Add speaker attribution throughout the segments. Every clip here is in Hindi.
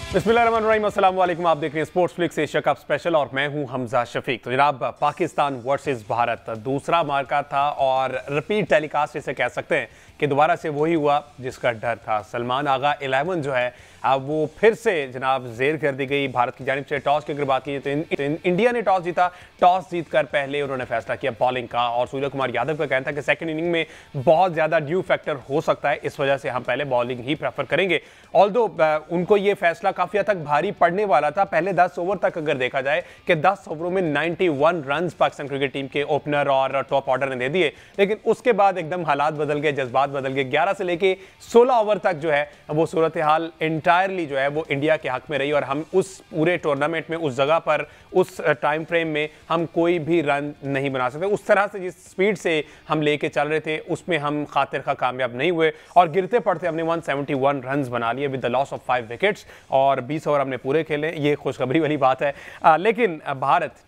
Speaker 1: बिस्मिल्लाहिर्रहमानिर्रहीम, अस्सलाम वालेकुम। आप देख रहे हैं sports flix Asia cup special और मैं हूं हमजा शफीक। तो जनाब, पाकिस्तान वर्सेस भारत दूसरा मार्का था और रिपीट टेलीकास्ट इसे कह सकते हैं कि दोबारा से वही हुआ जिसका डर था। सलमान आगा 11 जो है अब वो फिर से जनाब जेर कर दी गई भारत की जानिब से। टॉस की अगर बात की तो इंडिया ने टॉस जीता। टॉस जीतकर पहले उन्होंने फैसला किया बॉलिंग का और सूर्य कुमार यादव का कहना था कि सेकंड इनिंग में बहुत ज़्यादा ड्यू फैक्टर हो सकता है, इस वजह से हम पहले बॉलिंग ही प्रेफर करेंगे। ऑल्दो उनको ये फैसला काफ़ी हद तक भारी पड़ने वाला था। पहले 10 ओवर तक अगर देखा जाए कि 10 ओवरों में 91 रन पाकिस्तान क्रिकेट टीम के ओपनर और टॉप ऑर्डर ने दे दिए, लेकिन उसके बाद एकदम हालात बदल गए, जज्बात बदल गए। 11 से लेके 16 ओवर तक जो है वो सूरत हाल इंटायरली जो है वो इंडिया के हक में रही और हम उस पूरे टूर्नामेंट में उस जगह पर उस टाइम फ्रेम में हम कोई भी रन नहीं बना सकते। उस तरह से जिस स्पीड से हम लेके चल रहे थे उसमें हम खातिर खा कामयाब नहीं हुए और गिरते पड़ते हमने 171 रन बना लिए with the loss of 5 wickets और 20 ओवर हमने पूरे खेले। ये खुशखबरी वाली बात है। लेकिन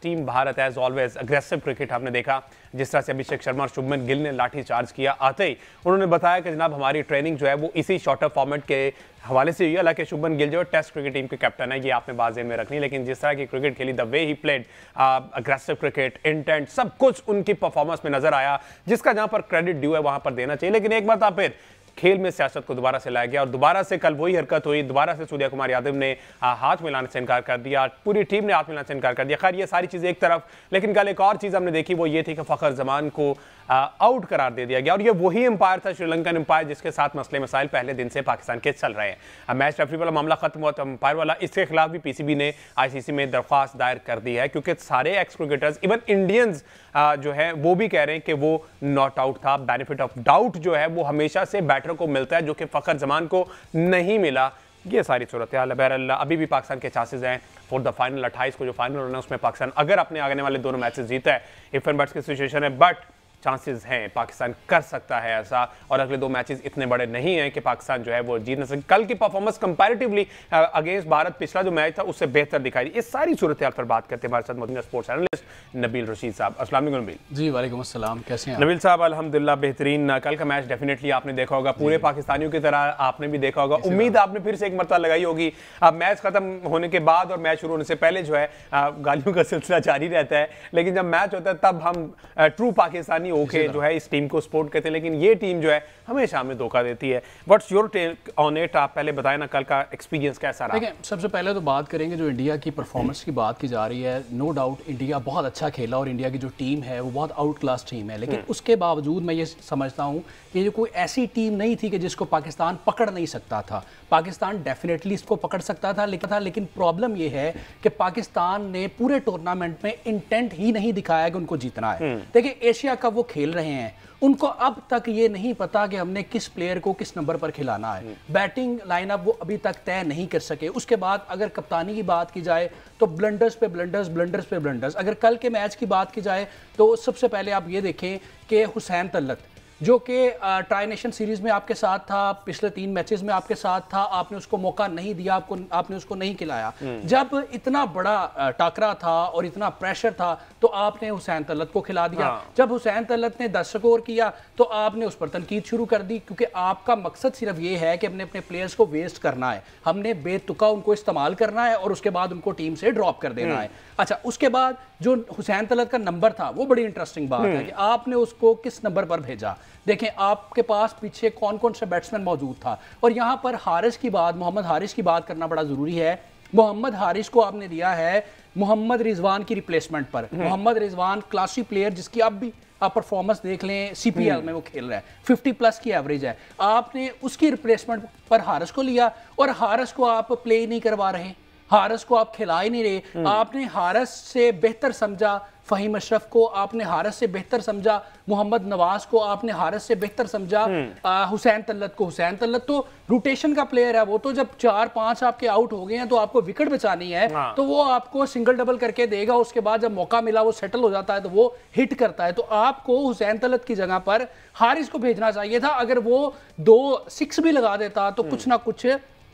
Speaker 1: team Bharat as always aggressive cricket हमने देखा। जिस तरह से अभिषेक शर्मा और शुभमन गिल ने लाठी चार्ज किया, आते ही उन्होंने बताया कि जनाब हमारी ट्रेनिंग जो है वो इसी शॉर्टर फॉर्मेट के हवाले से हुई। हालांकि शुभमन गिल जो टेस्ट क्रिकेट टीम के कैप्टन है, ये आपने बात में रखनी, लेकिन जिस तरह की क्रिकेट खेली, the way he played, aggressive cricket, intent, सब कुछ उनकी परफॉर्मेंस में नजर आया, जिसका जहां पर क्रेडिट ड्यू है वहां पर देना चाहिए। लेकिन एक बार फिर खेल में सियासत को दोबारा से लाया गया और दोबारा से कल वही हरकत हुई। दोबारा से सूर्य कुमार यादव ने हाथ मिलाने से इनकार कर दिया, पूरी टीम ने हाथ मिलाने से इनकार कर दिया। खैर ये सारी चीजें एक तरफ, लेकिन कल एक और चीज हमने देखी, वो ये थी कि फखर जमान को आउट करार दे दिया गया और ये वही एम्पायर था, श्रीलंकन एम्पायर, जिसके साथ मसले मसाइल पहले दिन से पाकिस्तान के चल रहे हैं। मैच रेफरी वाला मामला खत्म हुआ तो एम्पायर वाला, इसके खिलाफ भी पीसीबी ने आईसीसी में दरख्वास्त दायर कर दी है, क्योंकि सारे एक्स क्रिकेटर्स, इवन इंडियंस जो है वो भी कह रहे हैं कि वो नॉट आउट था। बेनिफिट ऑफ डाउट जो है वो हमेशा से बैटर को मिलता है, जो कि फखर जमान को नहीं मिला। ये सारी सूरत हाल है। बहरहाल अभी भी पाकिस्तान के चांसेस हैं फॉर द फाइनल। 28 को जो फाइनल होना है उसमें पाकिस्तान अगर अपने आने वाले दोनों मैचेस जीता है, इफ एंड बट्स की सिचुएशन है, बट चांसेस हैं पाकिस्तान कर सकता है ऐसा। और अगले 2 मैचेस इतने बड़े नहीं हैं कि पाकिस्तान जो है वो जीत न सके। कल की परफॉर्मेंस कंपैरेटिवली अगेंस्ट भारत पिछला जो मैच था उससे बेहतर दिखाई दी। इस सारी सूरत हाल पर बात करते हैं हमारे साथ मौजूद स्पोर्ट्स एनालिस्ट नबील रशीद साहब। अस्सलाम वालेकुम नबील जी।
Speaker 2: वालेकुम अस्सलाम, कैसे हैं
Speaker 1: नबील साहब? अल्हम्दुलिल्लाह बेहतरीन। कल का मैच डेफिनेटली आपने देखा होगा, पूरे पाकिस्तानियों की तरह आपने भी देखा होगा। उम्मीद आपने फिर से एक मरतबा लगाई होगी। अब मैच खत्म होने के बाद और मैच शुरू होने से पहले जो है गालियों का सिलसिला जारी रहता है, लेकिन जब मैच होता है तब हम ट्रू पाकिस्तानी होके जो है टीम को सपोर्ट करते हैं, लेकिन ये टीम जो है हमेशा हमें धोखा देती है। What's your take on it? आप पहले बताएं ना, कल का एक्सपीरियंस कैसा रहा?
Speaker 2: देखिए, सबसे पहले तो बात करेंगे जो इंडिया की परफॉर्मेंस की बात की जा रही है। नो डाउट इंडिया बहुत अच्छा खेला और इंडिया की जो टीम है वो बहुत आउट क्लास टीम है, लेकिन उसके बावजूद मैं ये समझता हूँ कि ये कोई ऐसी टीम नहीं थी कि जिसको पाकिस्तान पकड़ नहीं सकता था। पाकिस्तान डेफिनेटली इसको पकड़ सकता था, लेकिन प्रॉब्लम ये है कि पाकिस्तान ने पूरे टूर्नामेंट में इंटेंट ही नहीं दिखाया कि उनको जीतना है। देखिए, एशिया कप वो खेल रहे हैं, उनको अब तक ये नहीं पता कि हमने किस प्लेयर को किस नंबर पर खिलाना है। बैटिंग लाइनअप वो अभी तक तय नहीं कर सके। उसके बाद अगर कप्तानी की बात की जाए तो ब्लंडर्स पे ब्लंडर्स, ब्लंडर्स पे ब्लंडर्स। अगर कल के मैच की बात की जाए तो सबसे पहले आप ये देखें कि हुसैन तलत, जो कि ट्राई नेशन सीरीज में आपके साथ था, पिछले 3 मैचेस में आपके साथ था, आपने उसको मौका नहीं दिया, आपने उसको नहीं खिलाया। जब इतना बड़ा टाकरा था और इतना प्रेशर था तो आपने हुसैन तलत को खिला दिया। जब हुसैन तलत ने 10 स्कोर किया तो आपने उस पर तनकीद शुरू कर दी, क्योंकि आपका मकसद सिर्फ ये है कि हमने अपने प्लेयर्स को वेस्ट करना है, हमने बेतुका उनको इस्तेमाल करना है और उसके बाद उनको टीम से ड्रॉप कर देना है। अच्छा, उसके बाद जो हुसैन तलत का नंबर था वो बड़ी इंटरेस्टिंग बात है कि आपने उसको किस नंबर पर भेजा। देखें, आपके पास पीछे कौन कौन से बैट्समैन मौजूद था, और यहां पर हारिस की बात, मोहम्मद हारिस की बात करना बड़ा जरूरी है। मोहम्मद हारिस को आपने दिया है मोहम्मद रिजवान की रिप्लेसमेंट पर। मोहम्मद रिजवान क्लासी प्लेयर, जिसकी अब भी आप परफॉर्मेंस देख लें, सीपीएल में वो खेल रहा है, 50+ की एवरेज है। आपने उसकी रिप्लेसमेंट पर हारिस को लिया और हारिस को आप प्ले नहीं करवा रहे, हारिस को आप खिला ही नहीं रहे। आपने हारिस से बेहतर समझा फहीम अशरफ को, आपने हारिस से बेहतर समझा मोहम्मद नवाज को, आपने हारिस से बेहतर समझा हुसैन तलत को। हुसैन तलत तो रोटेशन का प्लेयर है, वो तो जब 4-5 आपके आउट हो गए हैं तो आपको विकेट बचानी है तो वो आपको सिंगल डबल करके देगा। उसके बाद जब मौका मिला वो सेटल हो जाता है तो वो हिट करता है। तो आपको हुसैन तलत की जगह पर हारिस को भेजना चाहिए था। अगर वो 2 6 भी लगा देता तो कुछ ना कुछ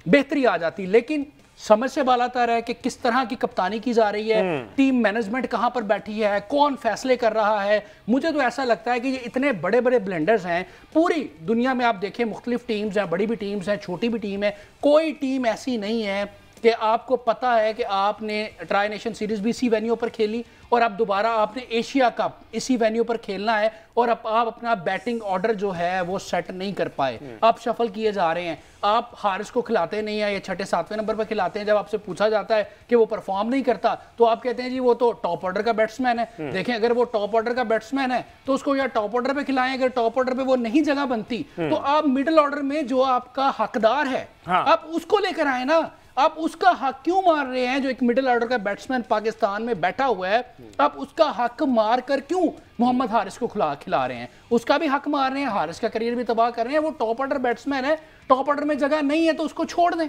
Speaker 2: बेहतरी आ जाती। लेकिन समझ से बालातर है कि किस तरह की कप्तानी की जा रही है, टीम मैनेजमेंट कहां पर बैठी है, कौन फैसले कर रहा है। मुझे तो ऐसा लगता है कि ये इतने बड़े बड़े ब्लेंडर्स हैं पूरी दुनिया में, आप देखें मुख्तलिफ टीम्स हैं, बड़ी भी टीम्स हैं, छोटी भी टीम है, कोई टीम ऐसी नहीं है कि आपको पता है कि आपने ट्राई नेशन सीरीज भी इसी वेन्यू पर खेली और अब दोबारा आपने एशिया कप इसी वेन्यू पर खेलना है और अब आप अपना बैटिंग ऑर्डर जो है वो सेट नहीं कर पाए, आप शफल किए जा रहे हैं, आप हारिस को खिलाते नहीं है, ये छठे सातवें नंबर पर खिलाते हैं। जब आपसे पूछा जाता है कि वो परफॉर्म नहीं करता तो आप कहते हैं जी वो तो टॉप ऑर्डर का बैट्समैन है। देखें, अगर वो टॉप ऑर्डर का बैट्समैन है तो उसको या टॉप ऑर्डर पे खिलाएं, अगर टॉप ऑर्डर पे वो नहीं जगह बनती तो आप मिडिल ऑर्डर में जो आपका हकदार है आप उसको लेकर आए ना। आप उसका हक क्यों मार रहे हैं? जो एक मिडिल ऑर्डर का बैट्समैन पाकिस्तान में बैठा हुआ है, आप उसका हक मार कर क्यों मोहम्मद हारिस को खिला रहे हैं? उसका भी हक मार रहे हैं, हारिस का करियर भी तबाह कर रहे हैं। वो टॉप ऑर्डर बैट्समैन है, टॉप ऑर्डर में जगह नहीं है तो उसको छोड़ दें,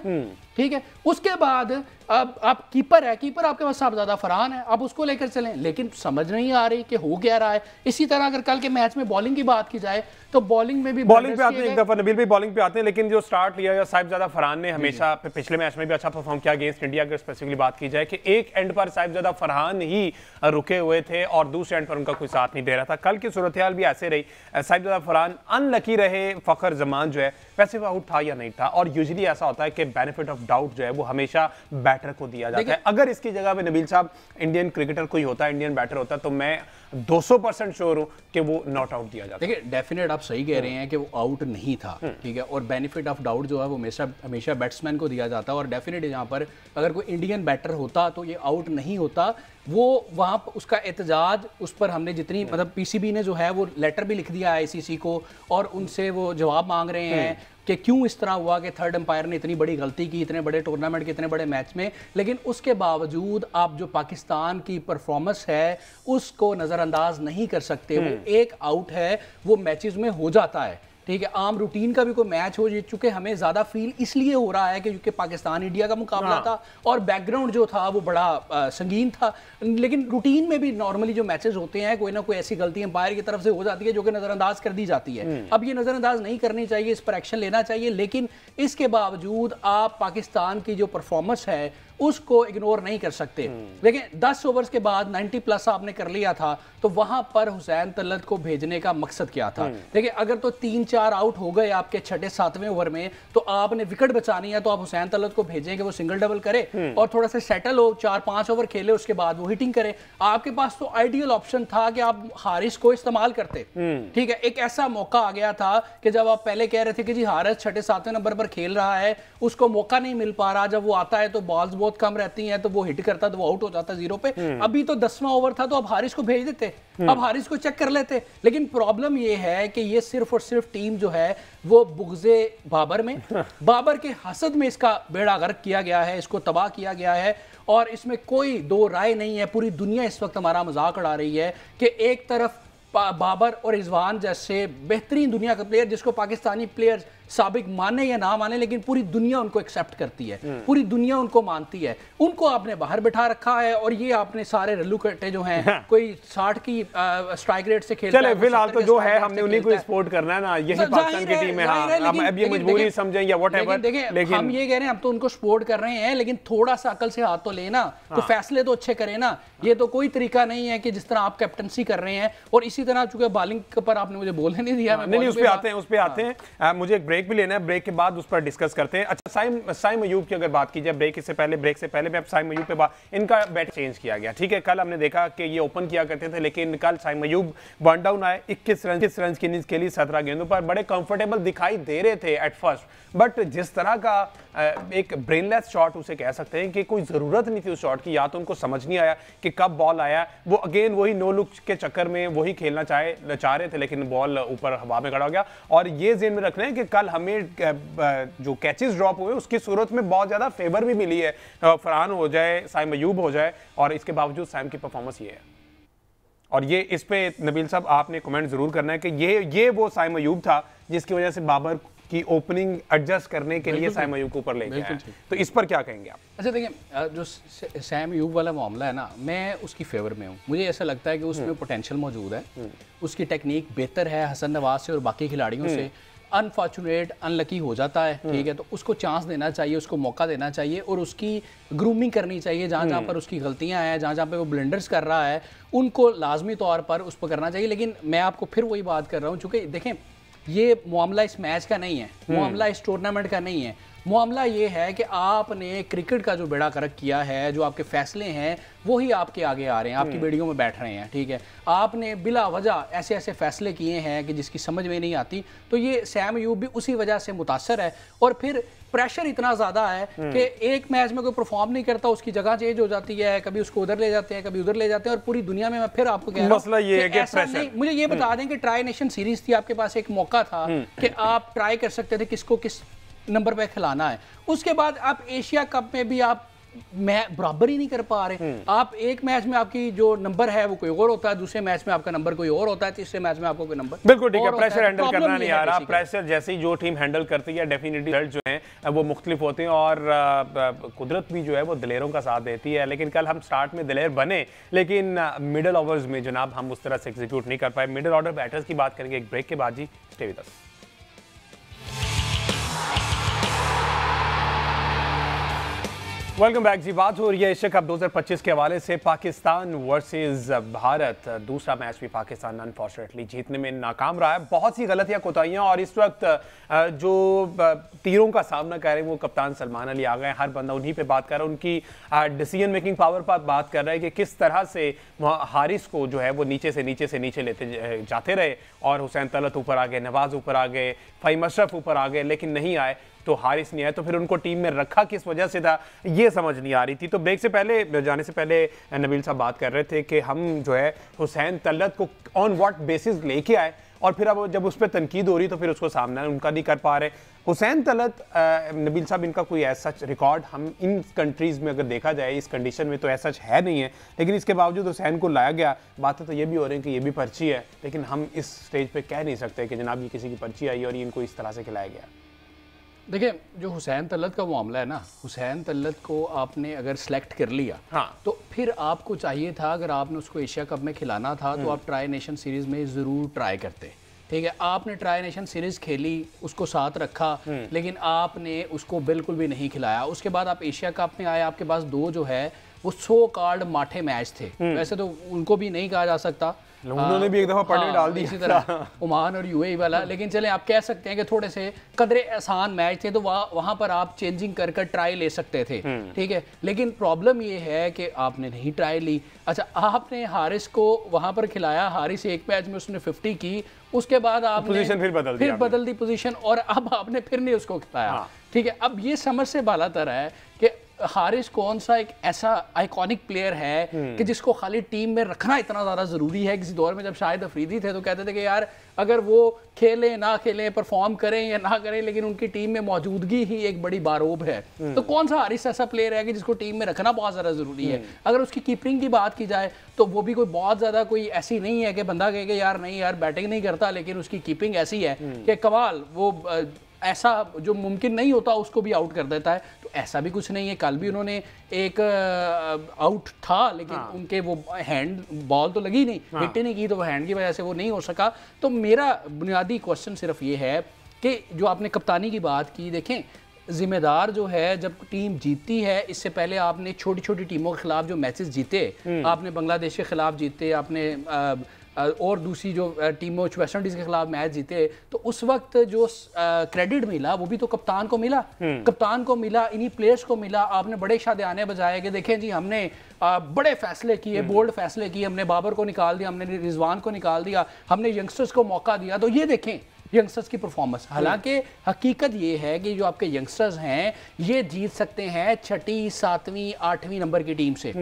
Speaker 2: ठीक है। उसके बाद अब आप कीपर है, कीपर आपके पास साहबजादा फरहान है, आप उसको लेकर चलें, लेकिन समझ नहीं आ रही कि हो क्या रहा है। इसी तरह अगर कल के मैच में बॉलिंग की बात की जाए तो बॉलिंग में भी
Speaker 1: बॉलिंग पे आते हैं, एक दफा नबील भी बॉलिंग पे आते हैं, लेकिन जो स्टार्ट लिया साहिबजादा फरहान ने हमेशा पिछले मैच में भी अच्छा परफॉर्म किया अगेंस्ट इंडिया। अगर स्पेसिफिकली बात की जाए कि एक एंड पर साहिबजादा फरहान ही रुके हुए थे और दूसरे एंड पर उनका कोई साथ नहीं दे रहा था। कल की सूरत हाल भी ऐसे रही, साहिबजादा फरहान अनलकी रहे, फखर जमान जो है वैसे वो आउट था या नहीं था, और यूजुअली ऐसा होता है कि बेनिफिट ऑफ डाउट जो है वो हमेशा बैटर को दिया जाता है। अगर इसकी जगह पे नबील साहब इंडियन क्रिकेटर कोई होता, इंडियन बैटर होता, तो मैं 200% श्योर हूं कि वो नॉट आउट दिया जाता।
Speaker 2: देखिए, डेफिनेट आप सही कह रहे हैं कि वो आउट नहीं था, ठीक है, और बेनिफिट ऑफ डाउट जो है वो हमेशा बैट्समैन को दिया जाता है। और डेफिनेट यहाँ पर अगर कोई इंडियन बैटर होता तो ये आउट नहीं होता। वो वहाँ पर उसका एहतजाज, उस पर हमने जितनी मतलब पीसीबी ने जो है वो लेटर भी लिख दिया आईसीसी को और उनसे वो जवाब मांग रहे हैं कि क्यों इस तरह हुआ कि थर्ड अंपायर ने इतनी बड़ी गलती की इतने बड़े टूर्नामेंट के इतने बड़े मैच में। लेकिन उसके बावजूद आप जो पाकिस्तान की परफॉर्मेंस है उसको नज़रअंदाज नहीं कर सकते। वो एक आउट है, वो मैचेस में हो जाता है, ठीक है। आम रूटीन का भी कोई मैच हो, चूंकि हमें ज्यादा फील इसलिए हो रहा है कि क्योंकि पाकिस्तान इंडिया का मुकाबला था और बैकग्राउंड जो था वो बड़ा संगीन था। लेकिन रूटीन में भी नॉर्मली जो मैचेस होते हैं कोई ना कोई ऐसी गलती अंपायर की तरफ से हो जाती है जो कि नजरअंदाज कर दी जाती है। अब ये नजरअंदाज नहीं करनी चाहिए, इस पर एक्शन लेना चाहिए। लेकिन इसके बावजूद आप पाकिस्तान की जो परफॉर्मेंस है उसको इग्नोर नहीं कर सकते। देखिए, 10 ओवर्स के बाद 90 प्लस आपने कर लिया था तो वहां पर हुसैन तलत को भेजने का मकसद क्या था? देखिए, अगर तो 3-4 आउट हो गए आपके छठे सातवें ओवर में तो आपने विकेट बचानी है, तो आप हुसैन तलत को भेजें कि वो सिंगल डबल करे और थोड़ा सा सेटल हो, 4-5 ओवर खेले, उसके बाद वो हिटिंग करे। आपके पास तो आइडियल ऑप्शन था कि आप हारिस को इस्तेमाल करते, ठीक है। एक ऐसा मौका आ गया था कि जब आप पहले कह रहे थे कि जी हारिस छठे सातवें नंबर पर खेल रहा है, उसको मौका नहीं मिल पा रहा, जब वो आता है तो बॉल्स बहुत कम रहती हैं तो वो हिट करता तो वो आउट हो जाता 0 पे। अभी तो 10वां ओवर था तो अब हारिस को भेज देते, अब हारिस को चेक कर लेते। लेकिन प्रॉब्लम ये है कि ये सिर्फ और सिर्फ टीम जो है वो बुग़्ज़े बाबर में, बाबर के हसद में इसका बेड़ा गर्क किया गया है, इसको तबाह किया गया है और इसमें कोई दो राय नहीं है। पूरी दुनिया इस वक्त हमारा मजाक उड़ा रही है कि एक तरफ बाबर और रिजवान जैसे बेहतरीन दुनिया का प्लेयर जिसको पाकिस्तानी प्लेयर्स साबिक माने या ना माने लेकिन पूरी दुनिया उनको एक्सेप्ट करती है, पूरी दुनिया उनको मानती है, उनको आपने बाहर बिठा रखा है और ये आपने सारे रल्लू कट्टे जो हैं कोई 60 की स्ट्राइक रेट से खेलता है।
Speaker 1: फिलहाल तो जो है हमने उन्हीं को सपोर्ट करना है ना, यही पाकिस्तान की टीम है। हम अब ये मजबूरी समझें या व्हाटएवर,
Speaker 2: लेकिन हम ये कह रहे हैं हम तो उनको सपोर्ट कर रहे हैं, लेकिन थोड़ा सा अकल से हाथ तो लेना, तो फैसले तो अच्छे करें ना। ये तो कोई तरीका नहीं है कि जिस तरह आप कैप्टनसी कर रहे हैं। और इसी तरह चूंकि बॉलिंग पर आपने मुझे बोलने नहीं दिया,
Speaker 1: नहीं उस पे आते हैं, मुझे एक ब्रेक भी लेना है, ब्रेक के बाद उस पर डिस्कस करते हैं। अच्छा, साइम अयूब की अगर बात की जाए ब्रेक से पहले मैं साइम अयूब पे बात, इनका बैट चेंज किया गया, ठीक है। कल हमने देखा कि ये ओपन किया करते थे, लेकिन कल साइम अयूब वन डाउन आए, 21 रन की इनिंग्स के लिए 17 गेंदों पर बड़े कंफर्टेबल दिखाई दे रहे थे एट फर्स्ट, बट जिस तरह का एक ब्रेनलेस शॉट उसे कह सकते हैं कि कोई जरूरत नहीं थी उस शॉट की, या तो उनको समझ नहीं आया कि कब बॉल आया, वो अगेन वही नो लुक के चक्कर में वही खेलना चाह रहे थे, लेकिन बॉल ऊपर हवा में खड़ा हो गया। और ये ज़हन में रखना है कि कल हमें जो कैचेस ड्रॉप हुए उसकी सूरत में बहुत ज्यादा फेवर भी मिली है, फरहान हो जाए, साइम अयूब हो जाए, और इसके बावजूद साइम की परफॉर्मेंस ये है। और ये इस पे नबील साहब आपने कमेंट जरूर करना है कि ये वो साइम अयूब था जिसकी वजह से बाबर की ओपनिंग एडजस्ट करने के लिए साइम अयूब को ऊपर ले गया, तो इस पर क्या कहेंगे आप?
Speaker 2: अच्छा, देखिए, जो सैम अयूब वाला मामला है ना, मैं उसकी फेवर में हूँ। मुझे ऐसा लगता है कि उसमें पोटेंशियल मौजूद है, उसकी टेक्निक बेहतर है हसन नवाज से और बाकी खिलाड़ियों से। अनफॉर्चुनेट अनलकी हो जाता है, ठीक है, तो उसको चांस देना चाहिए, उसको मौका देना चाहिए और उसकी ग्रूमिंग करनी चाहिए। जहाँ जहाँ पर उसकी गलतियाँ हैं, जहाँ जहाँ पे वो ब्लंडर्स कर रहा है, उनको लाजमी तौर पर उस पर करना चाहिए। लेकिन मैं आपको फिर वही बात कर रहा हूँ, चूँकि देखें ये मामला इस मैच का नहीं है, मामला इस टूर्नामेंट का नहीं है, मामला ये है कि आपने क्रिकेट का जो बेड़ा गर्क किया है, जो आपके फैसले हैं वही आपके आगे आ रहे हैं, आपकी बेड़ियों में बैठ रहे हैं, ठीक है। आपने बिला वजह ऐसे ऐसे फैसले किए हैं कि जिसकी समझ में नहीं आती, तो ये सैम अयूब भी उसी वजह से मुतासर है। और फिर प्रेशर इतना ज़्यादा है कि एक मैच में कोई परफॉर्म नहीं करता, उसकी जगह चेंज हो जाती है, कभी उसको उधर ले जाते हैं, कभी उधर ले जाते हैं, और पूरी दुनिया में मैं फिर आपको कह रहा हूं,
Speaker 1: मसला ये है कि
Speaker 2: ऐसा नहीं। मुझे ये बता दें कि ट्राई नेशन सीरीज थी, आपके पास एक मौका था कि आप ट्राई कर सकते थे किसको किस नंबर पे खिलाना है। उसके बाद आप एशिया कप में भी आप बराबर ही नहीं कर पा रहे। आप एक मैच में आपकी जो नंबर है वो कोई और होता है, दूसरे मैच में आपका नंबर कोई और होता है, तीसरे मैच में आपको कोई नंबर
Speaker 1: बिल्कुल ठीक है। प्रेशर हैंडल करना नहीं आ रहा। प्रेशर जैसे ही जो टीम हैंडल करती है डेफिनेटली रिजल्ट जो हैं वो मुख्तलिफ होते हैं, और कुदरत भी जो है वो दिलेरों का साथ देती है। लेकिन कल हम स्टार्ट में दिलेर बने, लेकिन मिडल ओवर्स में जनाब हम उस तरह से एग्जीक्यूट नहीं कर पाए। मिडल ऑर्डर बैटर्स की बात करेंगे एक ब्रेक के बाद। जी stay with us. Welcome back. जी बात हो रही है एशिया कप 2025 के हवाले से। पाकिस्तान वर्सेस भारत, दूसरा मैच भी पाकिस्तान अनफॉर्चुनेटली जीतने में नाकाम रहा है। बहुत सी गलतियां कोताहियां, और इस वक्त जो तीरों का सामना कर रहे हैं वो कप्तान सलमान अली आ गए। हर बंदा उन्हीं पे बात कर रहा है, उनकी डिसीजन मेकिंग पावर पर बात कर रहा है कि किस तरह से हारिस को जो है वो नीचे से नीचे लेते जाते रहे, और हुसैन तलत ऊपर आ गए, नवाज ऊपर आ गए, फ़हीम अशरफ ऊपर आ गए, लेकिन नहीं आए तो हारिस नहीं आया। तो फिर उनको टीम में रखा किस वजह से था, ये समझ नहीं आ रही थी। तो ब्रेक से पहले जाने से पहले नबील साहब बात कर रहे थे कि हम जो है हुसैन तलत को ऑन व्हाट बेसिस लेके आए, और फिर अब जब उस पर तनकीद हो रही तो फिर उसको सामना उनका नहीं कर पा रहे। हुसैन तलत, नबील साहब, इनका कोई ऐसा रेकॉर्ड हम इन कंट्रीज़ में अगर देखा जाए इस कंडीशन में तो ऐसा है नहीं है, लेकिन इसके बावजूद हुसैन को लाया गया। बातें तो ये भी हो रही हैं कि ये भी पर्ची है, लेकिन हम इस स्टेज पे कह नहीं सकते कि जनाब ये किसी की पर्ची आई और इनको इस तरह से खिलाया गया।
Speaker 2: देखिए, जो हुसैन तलत का मामला है ना, हुसैन तलत को आपने अगर सेलेक्ट कर लिया,
Speaker 1: हाँ,
Speaker 2: तो फिर आपको चाहिए था, अगर आपने उसको एशिया कप में खिलाना था तो आप ट्राई नेशन सीरीज़ में ज़रूर ट्राई करते। ठीक है, आपने ट्राई नेशन सीरीज़ खेली, उसको साथ रखा, लेकिन आपने उसको बिल्कुल भी नहीं खिलाया। उसके बाद आप एशिया कप में आए, आपके पास दो जो है वो 100 कार्ड माठे मैच थे। वैसे तो उनको भी नहीं कहा जा सकता,
Speaker 1: उन्होंने भी एक दफा पढ़ने डाल दी
Speaker 2: इसी तरह ओमान और यूएई वाला, लेकिन चलें आप कह सकते हैं कि थोड़े से कदरे आसान मैच थे, तो वहां पर आप चेंजिंग कर ट्राई ले सकते थे। ठीक है, लेकिन प्रॉब्लम ये है कि आपने नहीं ट्राई ली। अच्छा, आपने हारिस को वहां पर खिलाया, हारिस एक मैच में उसने 50 की, उसके बाद आपने
Speaker 1: पोजीशन फिर
Speaker 2: बदल दी पोजीशन, और अब आपने फिर नहीं उसको खिलाया। ठीक है, अब ये समझ से बालातर है कि हारिस कौन सा एक ऐसा आइकॉनिक प्लेयर है कि जिसको खाली टीम में रखना इतना ज़्यादा ज़रूरी है। किसी दौर में जब शाहिद अफरीदी थे तो कहते थे कि यार अगर वो खेलें ना खेलें, परफॉर्म करें या ना करें, लेकिन उनकी टीम में मौजूदगी ही एक बड़ी बारोब है। तो कौन सा हारिस ऐसा प्लेयर है कि जिसको टीम में रखना बहुत ज़्यादा ज़रूरी है। अगर उसकी कीपिंग की बात की जाए तो वो भी कोई बहुत ज़्यादा कोई ऐसी नहीं है कि बंदा कहे कि यार नहीं यार बैटिंग नहीं करता, लेकिन उसकी कीपिंग ऐसी है कि कमाल, वो ऐसा जो मुमकिन नहीं होता उसको भी आउट कर देता है। तो ऐसा भी कुछ नहीं है। कल भी उन्होंने एक आउट था, लेकिन उनके वो हैंड बॉल तो लगी नहीं, हिट नहीं की, तो वो हैंड की वजह से वो नहीं हो सका। तो मेरा बुनियादी क्वेश्चन सिर्फ ये है कि जो आपने कप्तानी की बात की, देखें जिम्मेदार जो है, जब टीम जीतती है, इससे पहले आपने छोटी छोटी टीमों के खिलाफ जो मैचेस जीते, आपने बांग्लादेश के खिलाफ जीते, आपने और दूसरी जो टीमों वेस्ट इंडीज के खिलाफ मैच जीते, तो उस वक्त जो क्रेडिट मिला वो भी तो कप्तान को मिला, कप्तान को मिला, इन्हीं प्लेयर्स को मिला। आपने बड़े शादियाने बजाए कि देखें जी हमने बड़े फैसले किए, बोल्ड फैसले किए, हमने बाबर को निकाल दिया, हमने रिजवान को निकाल दिया, हमने यंगस्टर्स को मौका दिया। तो ये देखें यंगस्टर्स की परफॉर्मेंस। हालांकि हकीकत ये है कि जो आपके यंगस्टर्स हैं ये जीत सकते हैं 6ठी, 7वीं, 8वीं नंबर की टीम से,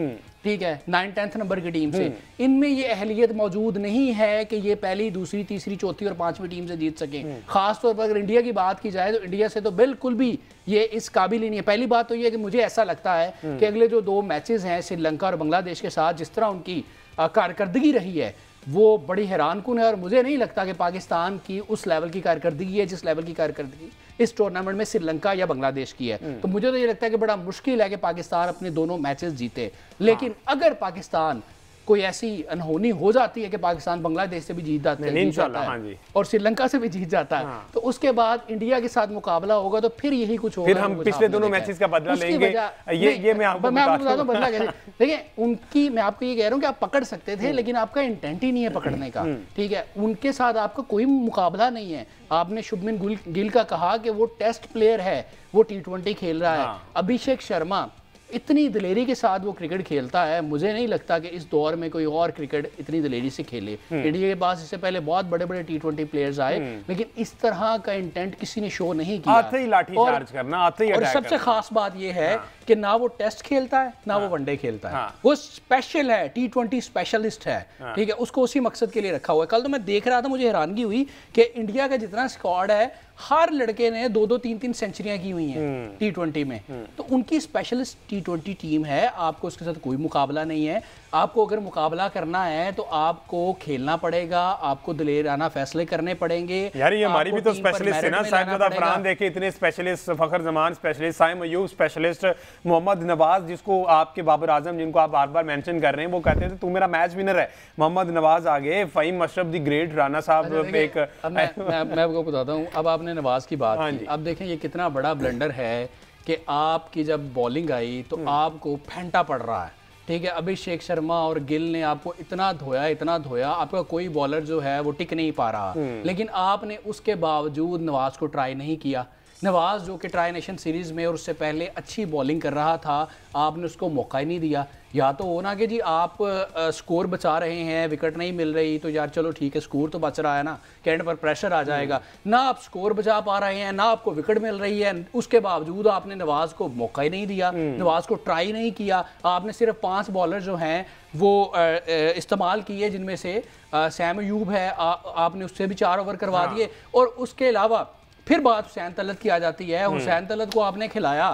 Speaker 2: ठीक है, 9, 10th नंबर की टीम से। इनमें ये अहलियत मौजूद नहीं है कि ये पहली, दूसरी, तीसरी, चौथी और 5वीं टीम से जीत सकें। खासतौर पर अगर इंडिया की बात की जाए तो इंडिया से तो बिल्कुल भी ये इस काबिल ही नहीं है। पहली बात तो ये है कि मुझे ऐसा लगता है कि अगले जो 2 मैचेस हैं श्रीलंका और बांग्लादेश के साथ, जिस तरह उनकी कारकर्दगी रही है वो बड़ी हैरानकुन है, और मुझे नहीं लगता कि पाकिस्तान की उस लेवल की कारकर्दगी है जिस लेवल की कारकर्दगी इस टूर्नामेंट में श्रीलंका या बांग्लादेश की है। तो मुझे तो ये लगता है कि बड़ा मुश्किल है कि पाकिस्तान अपने दोनों मैचेस जीते। लेकिन अगर पाकिस्तान कोई ऐसी अनहोनी हो जाती है कि पाकिस्तान बांग्लादेश से भी जीत जाता है
Speaker 1: हाँ जी,
Speaker 2: और श्रीलंका से भी जीत जाता है, तो उसके बाद इंडिया के साथ मुकाबला होगा तो फिर यही कुछ होगा।
Speaker 1: फिर हम पिछले दोनों मैचेस का बदला लेंगे। ये मैं आपको
Speaker 2: बता दूं बदला कैसे। देखिए उनकी, मैं आपको ये कह रहा हूँ कि आप पकड़ सकते थे लेकिन आपका इंटेंट ही नहीं है पकड़ने का, ठीक है। उनके साथ आपका कोई मुकाबला नहीं है। आपने शुभमन गिल का कहा कि वो टेस्ट प्लेयर है, वो T20 खेल रहा है। अभिषेक शर्मा इतनी दिलेरी के साथ वो क्रिकेट खेलता है, मुझे नहीं लगता कि इस दौर में कोई और क्रिकेट इतनी दिलेरी से खेले। इंडिया के पास इससे पहले बहुत बड़े बड़े T20 प्लेयर्स आए लेकिन इस तरह का इंटेंट किसी ने शो नहीं किया।
Speaker 1: आते ही लाठी चार्ज करना, आते ही
Speaker 2: और सबसे खास बात ये है कि ना वो टेस्ट खेलता है ना वो वनडे खेलता है, वो स्पेशल है, T20 स्पेशलिस्ट है, ठीक है। उसको उसी मकसद के लिए रखा हुआ है। कल तो मैं देख रहा था, मुझे हैरानगी हुई कि इंडिया का जितना स्क्वाड है हर लड़के ने 2-2 3-3 सेंचुरियां की हुई हैं T20 में, तो उनकी स्पेशलिस्ट T20 टीम है। आपको उसके साथ कोई मुकाबला नहीं है। आपको अगर मुकाबला करना है तो आपको खेलना पड़ेगा, आपको दिलेराना फैसले करने पड़ेंगे।
Speaker 1: यार ये हमारी भी तो स्पेशलिस्ट है ना, साहिबजादा फरहान देखे इतने स्पेशलिस्ट, फखर जमान स्पेशलिस्ट, साइम अयूब स्पेशलिस्ट, मोहम्मद नवाज जिसको आपके बाबर आजम जिनको आप बार बार मेंशन कर रहे हैं, वो कहते थे तू मेरा मैच विनर है, मोहम्मद नवाज आ गए, फ़हीम अशरफ दी ग्रेट, राना साहब एक।
Speaker 2: मैं आपको बताता हूँ, अब आपने नवाज की बात की, अब देखें ये कितना बड़ा ब्लंडर है कि आपकी जब बॉलिंग आई तो आपको फेंटा पड़ रहा है, ठीक है। अभिषेक शर्मा और गिल ने आपको इतना धोया, आपका कोई बॉलर जो है वो टिक नहीं पा रहा, लेकिन आपने उसके बावजूद नवाज को ट्राई नहीं किया। नवाज जो कि ट्राई नेशन सीरीज में और उससे पहले अच्छी बॉलिंग कर रहा था, आपने उसको मौका ही नहीं दिया। या तो हो ना कि जी आप स्कोर बचा रहे हैं, विकेट नहीं मिल रही तो यार चलो ठीक है स्कोर तो बच रहा है ना, कैंड पर प्रेशर आ जाएगा, ना आप स्कोर बचा पा रहे हैं ना आपको विकेट मिल रही है, उसके बावजूद आपने नवाज को मौका ही नहीं दिया, नवाज को ट्राई नहीं किया। आपने सिर्फ 5 बॉलर जो हैं वो इस्तेमाल किए, जिनमें से सैम अयूब है, आपने उससे भी 4 ओवर करवा दिए। और उसके अलावा फिर बात हुसैन तलत की आ जाती है। हुसैन तलत को आपने खिलाया,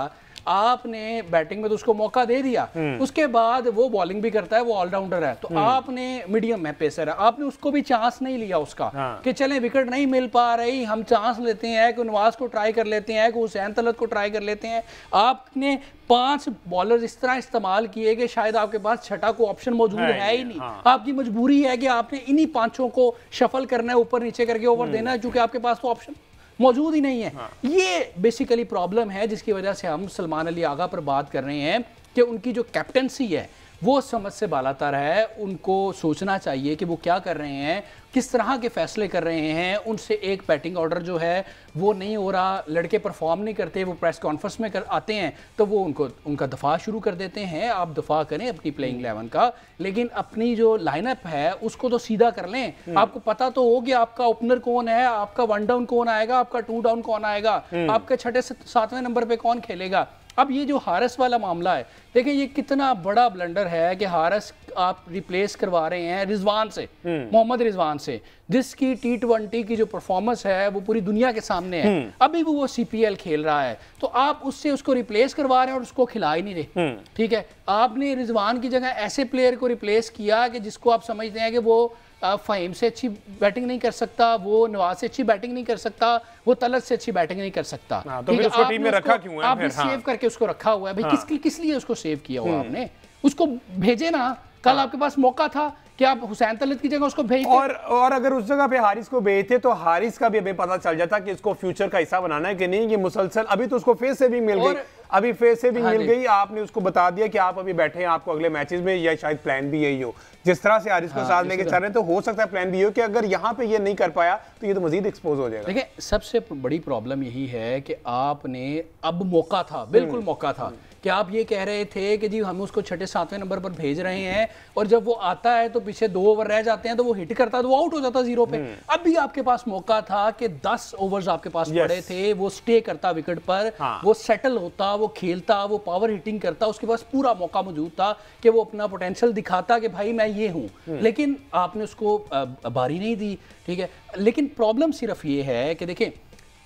Speaker 2: आपने बैटिंग में तो उसको मौका दे दिया, उसके बाद वो बॉलिंग भी करता है, वो ऑलराउंडर है, तो आपने मीडियम में पेसर है, आपने उसको भी चांस नहीं लिया उसका कि चलें विकेट नहीं मिल पा रही, हम चांस लेते हैं कि नवाज को ट्राई कर लेते हैं, कि हुसैन तलत को ट्राई कर लेते हैं। आपने 5 बॉलर इस तरह इस्तेमाल किए कि शायद आपके पास छठा को ऑप्शन मौजूद है ही नहीं। आपकी मजबूरी है कि आपने इन्हीं 5 को शफल करना है, ऊपर नीचे करके ओवर देना है, क्योंकि आपके पास तो ऑप्शन मौजूद ही नहीं है। ये बेसिकली प्रॉब्लम है जिसकी वजह से हम सलमान अली आगा पर बात कर रहे हैं कि उनकी जो कैप्टनसी है वो समझ से बालातर है। उनको सोचना चाहिए कि वो क्या कर रहे हैं, किस तरह के फैसले कर रहे हैं। उनसे एक बैटिंग ऑर्डर जो है वो नहीं हो रहा, लड़के परफॉर्म नहीं करते, वो प्रेस कॉन्फ्रेंस में आते हैं तो वो उनका दफा शुरू कर देते हैं। आप दफा करें अपनी प्लेइंग 11 का, लेकिन अपनी जो लाइनअप है उसको तो सीधा कर लें। आपको पता तो हो कि आपका ओपनर कौन है, आपका 1 डाउन कौन आएगा, आपका 2 डाउन कौन आएगा, आपके 6 से 7वें नंबर पे कौन खेलेगा। अब ये जो हारिस वाला मामला है, देखिए ये कितना बड़ा ब्लंडर है कि हारिस आप रिप्लेस करवा रहे हैं रिजवान से, मोहम्मद रिजवान से, जिसकी T20 की जो परफॉर्मेंस है वो पूरी दुनिया के सामने है। अभी भी वो CPL खेल रहा है, तो आप उससे उसको रिप्लेस करवा रहे हैं और उसको खिला ही नहीं रहे, ठीक है। आपने रिजवान की जगह ऐसे प्लेयर को रिप्लेस किया कि जिसको आप समझते हैं कि वो फ़हीम से अच्छी बैटिंग नहीं कर सकता, वो नवाज से अच्छी बैटिंग नहीं कर सकता, वो तलत से अच्छी बैटिंग नहीं कर सकता।
Speaker 1: तो फिर उसको टीम में रखा क्यों है?
Speaker 2: आपने सेव करके उसको रखा हुआ है भाई, किस लिए उसको सेव किया हुआ आपने? उसको भेजे ना, कल आपके पास मौका था कि आप हुसैन तलत की जगह उसको भेज,
Speaker 1: और अगर उस जगह पे हारिस को भेजते तो हारिस का भी हमें पता चल जाता कि इसको फ्यूचर का हिस्सा बनाना है कि नहीं। ये मुसलसल अभी तो उसको फेस से भी मिल गई, अभी फेस से भी मिल गई, आपने उसको बता दिया कि आप अभी बैठे हैं, आपको अगले मैचेस में, या शायद प्लान भी यही हो जिस तरह से हारिस को साथ लेके चल रहे हैं, तो हो सकता है प्लान भी हो कि अगर यहाँ पे ये नहीं कर पाया तो ये तो मजीद एक्सपोज हो जाएगा।
Speaker 2: देखिए सबसे बड़ी प्रॉब्लम यही है कि आपने अब मौका था, बिल्कुल मौका था कि आप ये कह रहे थे कि जी हम उसको 6-7वें नंबर पर भेज रहे हैं, और जब वो आता है तो पीछे 2 ओवर रह जाते हैं तो वो हिट करता है तो वो आउट हो जाता 0 पे। अब भी आपके पास मौका था कि 10 ओवर्स आपके पास पड़े थे, वो स्टे करता विकेट पर, वो सेटल होता, वो खेलता, वो पावर हिटिंग करता, उसके पास पूरा मौका मौजूद था कि वो अपना पोटेंशियल दिखाता कि भाई मैं ये हूँ, लेकिन आपने उसको बारी नहीं दी, ठीक है। लेकिन प्रॉब्लम सिर्फ ये है कि देखें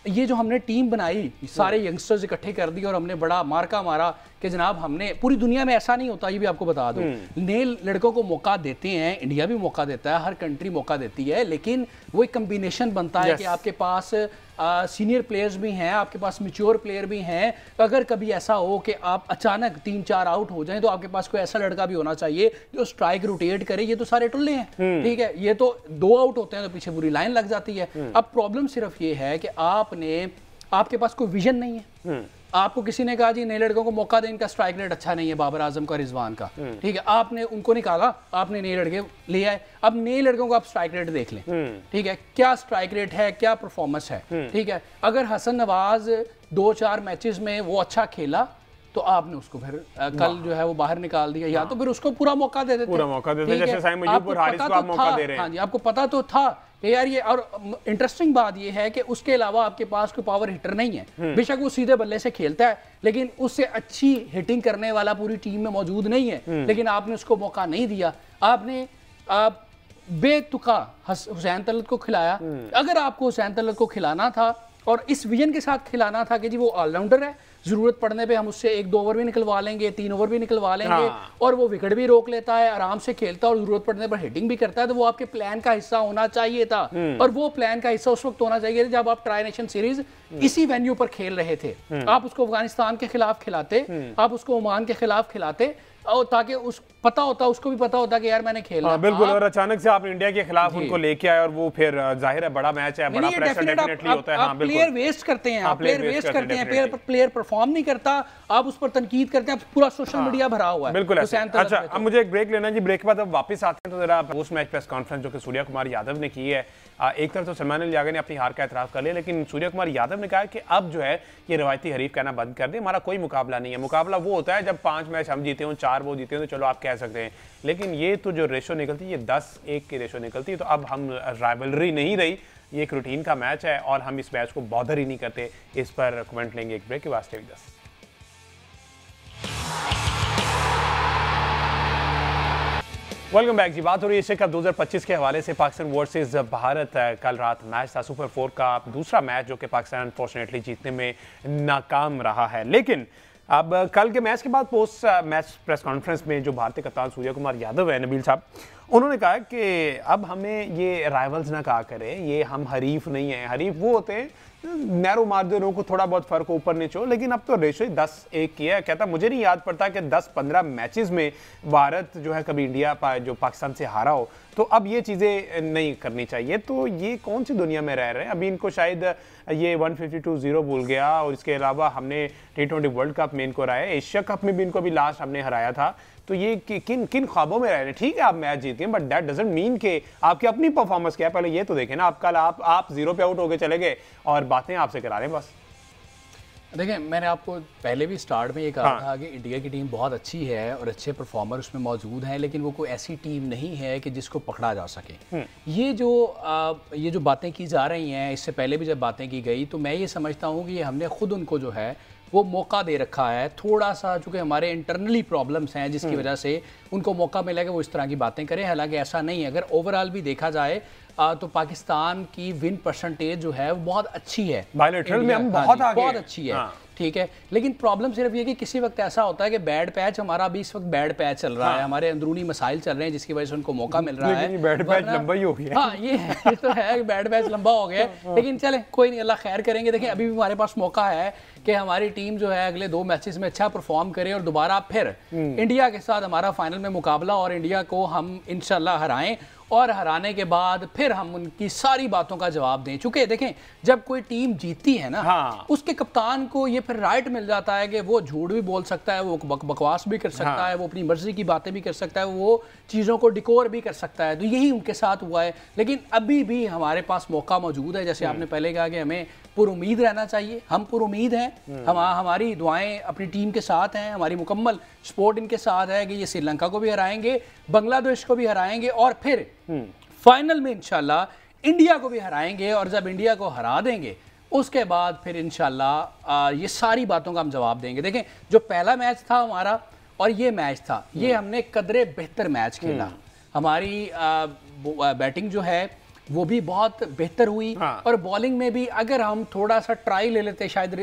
Speaker 2: ये जो हमने टीम बनाई, सारे यंगस्टर्स इकट्ठे कर दिए और हमने बड़ा मार्का मारा कि जनाब हमने, पूरी दुनिया में ऐसा नहीं होता, ये भी आपको बता दूं, नए लड़कों को मौका देते हैं, इंडिया भी मौका देता है, हर कंट्री मौका देती है, लेकिन वो एक कॉम्बिनेशन बनता है कि आपके पास सीनियर प्लेयर्स भी हैं, आपके पास मैच्योर प्लेयर भी हैं। अगर कभी ऐसा हो कि आप अचानक 3-4 आउट हो जाएं तो आपके पास कोई ऐसा लड़का भी होना चाहिए जो स्ट्राइक रोटेट करे। ये तो सारे टुल्ले हैं, ठीक है, ये तो 2 आउट होते हैं तो पीछे बुरी लाइन लग जाती है। अब प्रॉब्लम सिर्फ ये है कि आपके पास कोई विजन नहीं है। आपको किसी ने कहा जी नए लड़कों को मौका दें, इनका स्ट्राइक रेट अच्छा नहीं है, बाबर आजम का, रिजवान का, ठीक है, आपने उनको निकाला, आपने नए लड़के ले आए। अब नए लड़कों को आप स्ट्राइक रेट देख लें, ठीक है, क्या स्ट्राइक रेट है, क्या परफॉर्मेंस है, ठीक है। अगर हसन नवाज 2-4 मैचेस में वो अच्छा खेला तो आपने उसको फिर कल जो है वो बाहर निकाल दिया, या तो फिर उसको पूरा मौका दे देते,
Speaker 1: पूरा मौका देते, जैसे साइम मयूब और हारिस को आप मौका दे रहे हैं।
Speaker 2: हाँ जी, आपको पता तो था यार ये। और इंटरेस्टिंग बात ये है कि उसके अलावा आपके पास कोई पावर हिटर नहीं है। बेशक वो सीधे बल्ले से खेलता है, लेकिन उससे अच्छी हिटिंग करने वाला पूरी टीम में मौजूद नहीं है, लेकिन आपने उसको मौका नहीं दिया। आपने बेतुका हुसैन तलत को खिलाया। अगर आपको हुसैन तलत को खिलाना था और इस विजन के साथ खिलाना था कि जी वो ऑलराउंडर है, जरूरत पड़ने पे हम उससे 1-2 ओवर भी निकलवा लेंगे, 3 ओवर भी निकलवा लेंगे, और वो विकेट भी रोक लेता है, आराम से खेलता है और जरूरत पड़ने पर हिटिंग भी करता है, तो वो आपके प्लान का हिस्सा होना चाहिए था। और वो प्लान का हिस्सा उस वक्त होना चाहिए जब आप ट्राई नेशन सीरीज इसी वेन्यू पर खेल रहे थे। आप उसको अफगानिस्तान के खिलाफ खिलाते, आप उसको ओमान के खिलाफ खिलाते, और ताकि उस पता होता, उसको भी पता होता कि यार मैंने खेलना।
Speaker 1: बिल्कुल, और अचानक से आप इंडिया के खिलाफ उनको लेके आए और वो फिर जाहिर है बड़ा मैच है, बड़ा प्रेशर डेफिनेटली होता है। हाँ,
Speaker 2: प्लेयर वेस्ट करते हैं, आप प्लेयर वेस्ट करते हैं, प्लेयर परफॉर्म नहीं करता, आप उस पर तनकीद करते हैं, पूरा सोशल मीडिया भरा हुआ है।
Speaker 1: बिल्कुल। अच्छा, अब मुझे एक ब्रेक लेना है जी, ब्रेक के बाद अब वापस आते हैं तो जरा पोस्ट मैच प्रेस कॉन्फ्रेंस जो कि सूर्या कुमार यादव ने की है। एक तरफ तो सलमान अली यागर ने अपनी हार का एतराफ़ कर लिया, लेकिन सूर्या कुमार यादव ने कहा कि अब जो है ये रवायती हरीफ कहना बंद कर दे, हमारा कोई मुकाबला नहीं है। मुकाबला वो होता है जब 5 मैच हम जीते हों, 4 वो जीते हों, तो चलो आप कह सकते हैं, लेकिन ये तो जो रेशो निकलती है ये 10-1 की रेशो निकलती है। तो अब हम राइवलरी नहीं रही, ये एक रूटीन का मैच है और हम इस मैच को बॉदर ही नहीं करते। इस पर कमेंट लेंगे एक ब्रेक के वास्ते। वेलकम बैक जी। बात हो रही है एशिया कप 2025 के हवाले से। पाकिस्तान वर्सेस भारत कल रात मैच था, सुपर 4 का दूसरा मैच, जो कि पाकिस्तान अनफॉर्चुनेटली जीतने में नाकाम रहा है। लेकिन अब कल के मैच के बाद पोस्ट मैच प्रेस कॉन्फ्रेंस में जो भारतीय कप्तान सूर्या कुमार यादव है, नबील साहब, उन्होंने कहा कि अब हमें ये राइवल्स ना कहा करें, ये हम हरीफ नहीं हैं। हरीफ वो होते हैं नैरो मार्जिनों को थोड़ा बहुत फर्क ऊपर नीचे हो, लेकिन अब तो रेशो 10-1 की है। कहता मुझे नहीं याद पड़ता कि 10-15 मैचेस में भारत जो है कभी इंडिया जो पाकिस्तान से हारा हो, तो अब ये चीज़ें नहीं करनी चाहिए। तो ये कौन सी दुनिया में रह रहे हैं? अभी इनको शायद ये 152-0 भूल गया, और इसके अलावा हमने T20 वर्ल्ड कप में इनको हराया, एशिया कप में भी इनको अभी लास्ट हमने हराया था। तो ये किन किन ख्वाबों में रह रहे हैं? ठीक है आप मैच जीते हैं, बट दैट डजंट मीन कि आपकी अपनी परफॉर्मेंस क्या है। पहले ये तो देखें ना, आप कल आप 0 पे आउट होके चले गए और बातें आपसे करा रहे हैं बस।
Speaker 2: देखिए, मैंने आपको पहले भी स्टार्ट में ये कहा था कि इंडिया की टीम बहुत अच्छी है और अच्छे परफॉर्मर उसमें मौजूद हैं, लेकिन वो कोई ऐसी टीम नहीं है कि जिसको पकड़ा जा सके। ये जो बातें की जा रही हैं, इससे पहले भी जब बातें की गई, तो मैं ये समझता हूँ कि हमने खुद उनको जो है वो मौका दे रखा है थोड़ा सा, चूँकि हमारे इंटरनली प्रॉब्लम्स हैं जिसकी वजह से उनको मौका मिला कि वो इस तरह की बातें करें। हालांकि ऐसा नहीं है। अगर ओवरऑल भी देखा जाए तो पाकिस्तान की विन परसेंटेज जो है वो बहुत अच्छी है,
Speaker 1: बायलैटरल में हम बहुत आगे
Speaker 2: बहुत अच्छी है, ठीक है। लेकिन प्रॉब्लम सिर्फ ये कि किसी वक्त ऐसा होता है कि बैड पैच, हमारा अभी इस वक्त बैड पैच चल रहा है, हमारे अंदरूनी मसाइल चल रहे हैं जिसकी वजह से उनको मौका मिल रहा है।
Speaker 1: बैड पैच लंबा ही हो गया।
Speaker 2: हाँ, ये तो है, बैड पैच लंबा हो गया, लेकिन चले कोई नहीं, अल्लाह खैर करेंगे। देखिए, अभी भी हमारे पास मौका है कि हमारी टीम जो है अगले 2 मैचेस में अच्छा परफॉर्म करे और दोबारा फिर इंडिया के साथ हमारा फाइनल में मुकाबला, और इंडिया को हम इंशाल्लाह हराएं, और हराने के बाद फिर हम उनकी सारी बातों का जवाब दें। चूंकि देखें, जब कोई टीम जीतती है ना, उसके कप्तान को ये फिर राइट मिल जाता है कि वो झूठ भी बोल सकता है, वो बकवास भी कर सकता है, वो अपनी मर्जी की बातें भी कर सकता है, वो चीज़ों को डिकोर भी कर सकता है। तो यही उनके साथ हुआ है। लेकिन अभी भी हमारे पास मौका मौजूद है। जैसे आपने पहले कहा कि हमें पुरुमीद रहना चाहिए, हम पुरुमीद हैं। हमारी दुआएं अपनी टीम के साथ हैं, हमारी मुकम्मल सपोर्ट इनके साथ है कि ये श्रीलंका को भी हराएंगे, बांग्लादेश को भी हराएंगे, और फिर फाइनल में इंशाल्लाह इंडिया को भी हराएंगे। और जब इंडिया को हरा देंगे उसके बाद फिर इंशाल्लाह ये सारी बातों का हम जवाब देंगे। देखें, जो पहला मैच था हमारा और ये मैच था, ये हमने कदरे बेहतर मैच खेला। हमारी बैटिंग जो है वो भी बहुत बेहतर हुई, और बॉलिंग में भी अगर हम थोड़ा सा ट्राई ले लेते शायद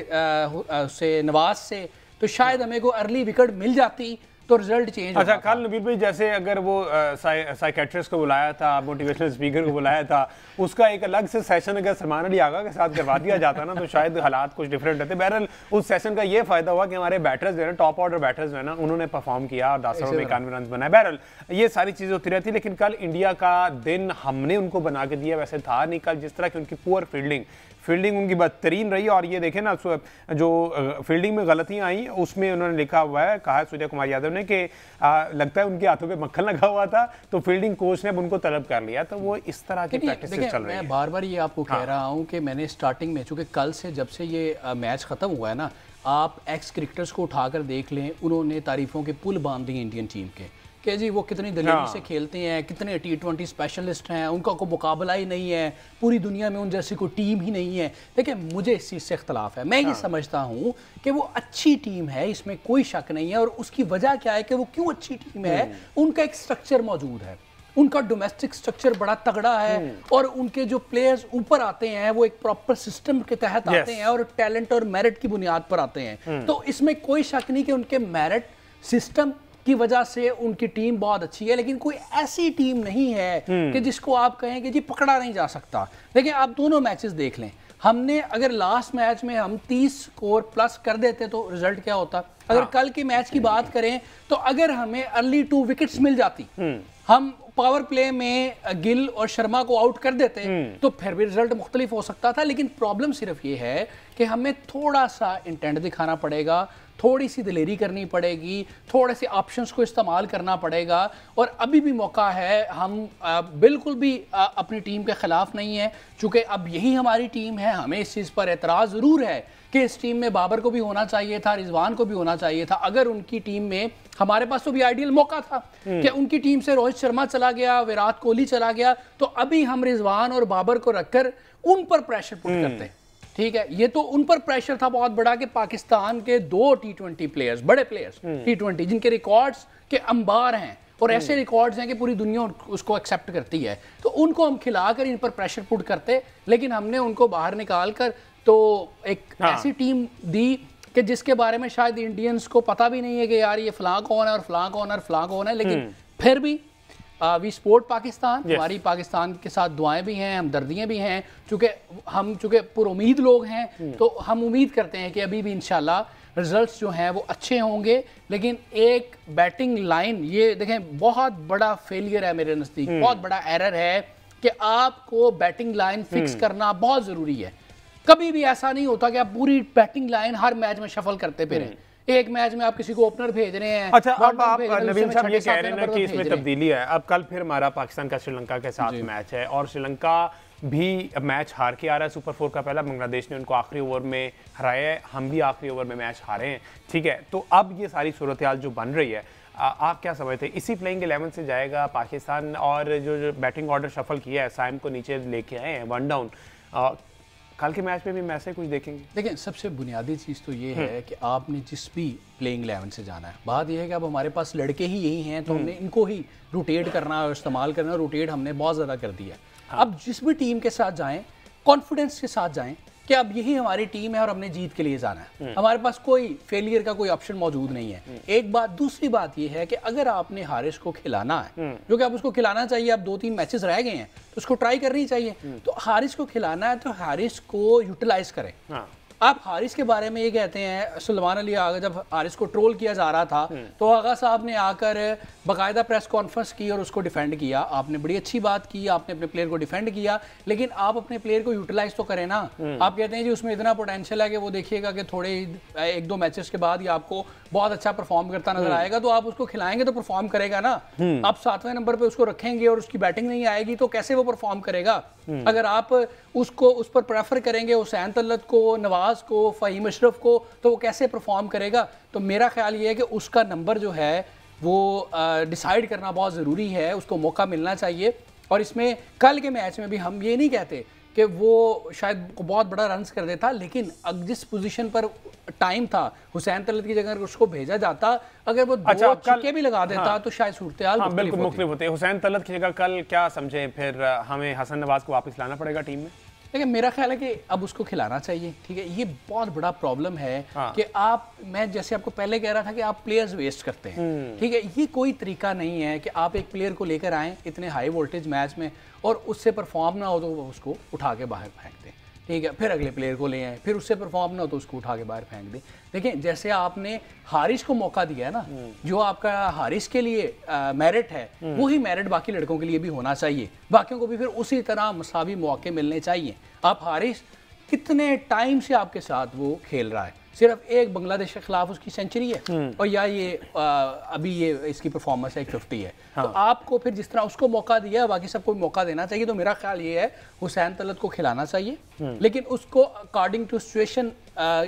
Speaker 2: से नवाज से, तो शायद हमें को अर्ली विकेट मिल जाती, तो रिजल्ट चेंज।
Speaker 1: अच्छा, कल नबील भाई जैसे अगर वो साइकेट्रिस्ट को बुलाया था, मोटिवेशनल स्पीकर को बुलाया था, उसका एक अलग से सेशन अगर सलमान अली आगा के साथ करवा दिया जाता ना तो शायद हालात कुछ डिफरेंट रहते। बहरहाल उस सेशन का ये फायदा हुआ कि हमारे बैटर्स जो है ना, टॉप ऑर्डर बैटर्स जो है ना, उन्होंने परफॉर्म किया और 10 ओवर में 91 रन बनाए। बहरहाल ये सारी चीजें होती रहती, लेकिन कल इंडिया का दिन हमने उनको बना के दिया, वैसे था नहीं कल। जिस तरह की उनकी पुअर फील्डिंग उनकी बदतरीन रही, और ये देखें ना जो फील्डिंग में गलतियां आई उसमें उन्होंने लिखा हुआ है, कहा सूर्य कुमार यादव ने कि लगता है उनके हाथों पे मक्खन लगा हुआ था, तो फील्डिंग कोच ने अब उनको तलब कर लिया। तो वो इस तरह की प्रैक्टिस चल रही है।
Speaker 2: मैं बार बार ये आपको कह रहा हूँ कि मैंने स्टार्टिंग में, चूंकि कल से जब से ये मैच खत्म हुआ है ना, आप एक्स क्रिकेटर्स को उठाकर देख लें, उन्होंने तारीफों के पुल बांध दिए इंडियन टीम के कि जी वो कितनी दलेरी से खेलते हैं, कितने T20 स्पेशलिस्ट हैं, उनका कोई मुकाबला ही नहीं है, पूरी दुनिया में उन जैसी कोई टीम ही नहीं है। देखिए मुझे इस चीज़ से इख्तलाफ है। मैं ये समझता हूँ कि वो अच्छी टीम है, इसमें कोई शक नहीं है, और उसकी वजह क्या है कि वो क्यों अच्छी टीम है, उनका एक स्ट्रक्चर मौजूद है, उनका डोमेस्टिक स्ट्रक्चर बड़ा तगड़ा है, और उनके जो प्लेयर्स ऊपर आते हैं वो एक प्रॉपर सिस्टम के तहत आते हैं और टैलेंट और मेरिट की बुनियाद पर आते हैं। तो इसमें कोई शक नहीं कि उनके मेरिट सिस्टम की वजह से उनकी टीम बहुत अच्छी है, लेकिन कोई ऐसी टीम नहीं है कि जिसको आप कहें कि जी पकड़ा नहीं जा सकता। देखिए आप दोनों मैचेस देख लें, हमने अगर लास्ट मैच में हम 30 स्कोर प्लस कर देते तो रिजल्ट क्या होता। अगर कल के मैच की बात करें तो अगर हमें अर्ली 2 विकेट्स मिल जाती, हम पावर प्ले में गिल और शर्मा को आउट कर देते, तो फिर भी रिजल्ट मुख्तलिफ हो सकता था। लेकिन प्रॉब्लम सिर्फ ये है कि हमें थोड़ा सा इंटेंट दिखाना पड़ेगा, थोड़ी सी दिलेरी करनी पड़ेगी, थोड़े से ऑप्शंस को इस्तेमाल करना पड़ेगा, और अभी भी मौका है। हम बिल्कुल भी अपनी टीम के खिलाफ नहीं है, चूंकि अब यही हमारी टीम है। हमें इस चीज़ पर एतराज़ ज़रूर है कि इस टीम में बाबर को भी होना चाहिए था, रिजवान को भी होना चाहिए था। अगर उनकी टीम में, हमारे पास तो भी आइडियल मौका था कि उनकी टीम से रोहित शर्मा चला गया, विराट कोहली चला गया, तो अभी हम रिजवान और बाबर को रखकर उन पर प्रेशर पुट करते हैं। ठीक है, ये तो उन पर प्रेशर था बहुत बड़ा कि पाकिस्तान के 2 T20 प्लेयर्स, बड़े प्लेयर्स T20 जिनके रिकॉर्ड्स के अंबार हैं, और ऐसे रिकॉर्ड्स हैं कि पूरी दुनिया उसको एक्सेप्ट करती है, तो उनको हम खिलाकर इन पर प्रेशर पुट करते। लेकिन हमने उनको बाहर निकाल कर तो एक ऐसी टीम दी कि जिसके बारे में शायद इंडियंस को पता भी नहीं है कि यार ये फलां कौन है और फलां कौन है और फलां कौन है। लेकिन फिर भी वी सपोर्ट पाकिस्तान। हमारी पाकिस्तान के साथ दुआएं भी हैं, हमदर्दियाँ भी हैं, चूँकि पुरुमीद लोग हैं, तो हम उम्मीद करते हैं कि अभी भी इंशाल्लाह रिजल्ट्स जो हैं वो अच्छे होंगे। लेकिन एक बैटिंग लाइन, ये देखें बहुत बड़ा फेलियर है मेरे नज़दीक, बहुत बड़ा एरर है कि आपको बैटिंग लाइन फिक्स करना बहुत ज़रूरी है। कभी भी ऐसा नहीं होता कि आप पूरी बैटिंग लाइन हर मैच में शफल करते पे रहें। एक मैच में आप किसी को ओपनर भेज रहे हैं।
Speaker 1: अच्छा, अब आप नवीन साहब ये कह रहे हैं ना कि इसमें तब्दीली है। अब कल फिर हमारा पाकिस्तान का श्रीलंका के साथ मैच है, और श्रीलंका भी मैच हार के आ रहा है। सुपर 4 का पहला बांग्लादेश ने उनको आखिरी ओवर में हराया है, हम भी आखिरी ओवर में मैच हारे हैं। ठीक है, तो अब ये सारी सूरत हाल जो बन रही है, आप क्या समझते हैं? इसी प्लेइंग 11 से जाएगा पाकिस्तान, और जो बैटिंग ऑर्डर शफल किया है, साइम को नीचे लेके आए हैं 1 डाउन, कल के मैच में भी मैच कुछ देखेंगे?
Speaker 2: देखिए सबसे बुनियादी चीज़ तो ये है कि आपने जिस भी प्लेइंग 11 से जाना है, बात यह है कि अब हमारे पास लड़के ही यही हैं, तो हमने इनको ही रोटेट करना और इस्तेमाल करना। रोटेट हमने बहुत ज़्यादा कर दिया। अब जिस भी टीम के साथ जाएं, कॉन्फिडेंस के साथ जाएं कि अब यही हमारी टीम है और हमने जीत के लिए जाना है। हमारे पास कोई फेलियर का कोई ऑप्शन मौजूद नहीं है। एक बात। दूसरी बात यह है कि अगर आपने हारिस को खिलाना है, जो कि आप उसको खिलाना चाहिए, अब 2-3 मैचेस रह गए हैं तो उसको ट्राई करनी चाहिए। तो हारिस को खिलाना है तो हारिस को यूटिलाइज करें। आप हारिस के बारे में ये कहते हैं, सलमान अली आगा जब हारिस को ट्रोल किया जा रहा था तो आगा साहब ने आकर बाकायदा प्रेस कॉन्फ्रेंस की और उसको डिफेंड किया। आपने बड़ी अच्छी बात की, आपने अपने प्लेयर को डिफेंड किया, लेकिन आप अपने प्लेयर को यूटिलाइज तो करें ना। आप कहते हैं जी उसमें इतना पोटेंशियल है कि वो देखिएगा कि थोड़े 1-2 मैचेस के बाद ही आपको बहुत अच्छा परफॉर्म करता नजर आएगा, तो आप उसको खिलाएंगे तो परफॉर्म करेगा ना। आप 7वें नंबर पे उसको रखेंगे और उसकी बैटिंग नहीं आएगी तो कैसे वो परफॉर्म करेगा? अगर आप उस पर प्रेफर करेंगे हुसैन तलत को, नवाज को, फ़हीम अशरफ को, तो वो कैसे परफॉर्म करेगा? तो मेरा ख्याल ये है कि उसका नंबर जो है वो डिसाइड करना बहुत ज़रूरी है, उसको मौका मिलना चाहिए। और इसमें कल के मैच में भी हम ये नहीं कहते कि वो शायद बहुत बड़ा रन्स कर देता, लेकिन जिस पोजीशन पर टाइम था, हुसैन तलत की जगह उसको भेजा जाता, अगर वो 2 छक्के भी लगा देता तो शायद सूरत-ए-हाल
Speaker 1: बिल्कुल मुख्तलिफ होते। हुसैन तलत की जगह कल क्या समझे फिर हमें हसन नवाज को वापस लाना पड़ेगा टीम में?
Speaker 2: लेकिन मेरा ख्याल है कि अब उसको खिलाना चाहिए, ठीक है। ये बहुत बड़ा प्रॉब्लम है कि मैं जैसे आपको पहले कह रहा था कि आप प्लेयर्स वेस्ट करते हैं, ठीक है। ये कोई तरीका नहीं है कि आप एक प्लेयर को लेकर आएँ इतने हाई वोल्टेज मैच में और उससे परफॉर्म ना हो तो उसको उठा के बाहर फेंक दें, ठीक है। फिर अगले प्लेयर को ले आए, फिर उससे परफॉर्म ना हो तो उसको उठा के बाहर फेंक दें। देखिए जैसे आपने हारिस को मौका दिया है ना, जो आपका हारिस के लिए मेरिट है वही मेरिट बाकी लड़कों के लिए भी होना चाहिए, बाकियों को भी फिर उसी तरह मसावी मौके मिलने चाहिए। आप हारिस कितने टाइम से आपके साथ वो खेल रहा है, सिर्फ एक बांग्लादेश के खिलाफ उसकी सेंचुरी है और या ये अभी ये इसकी परफॉर्मेंस है 150 है। तो आपको फिर जिस तरह उसको मौका दिया बाकी सबको मौका देना चाहिए। तो मेरा ख्याल ये है हुसैन तलत को खिलाना चाहिए, लेकिन उसको अकॉर्डिंग टू सिचुएशन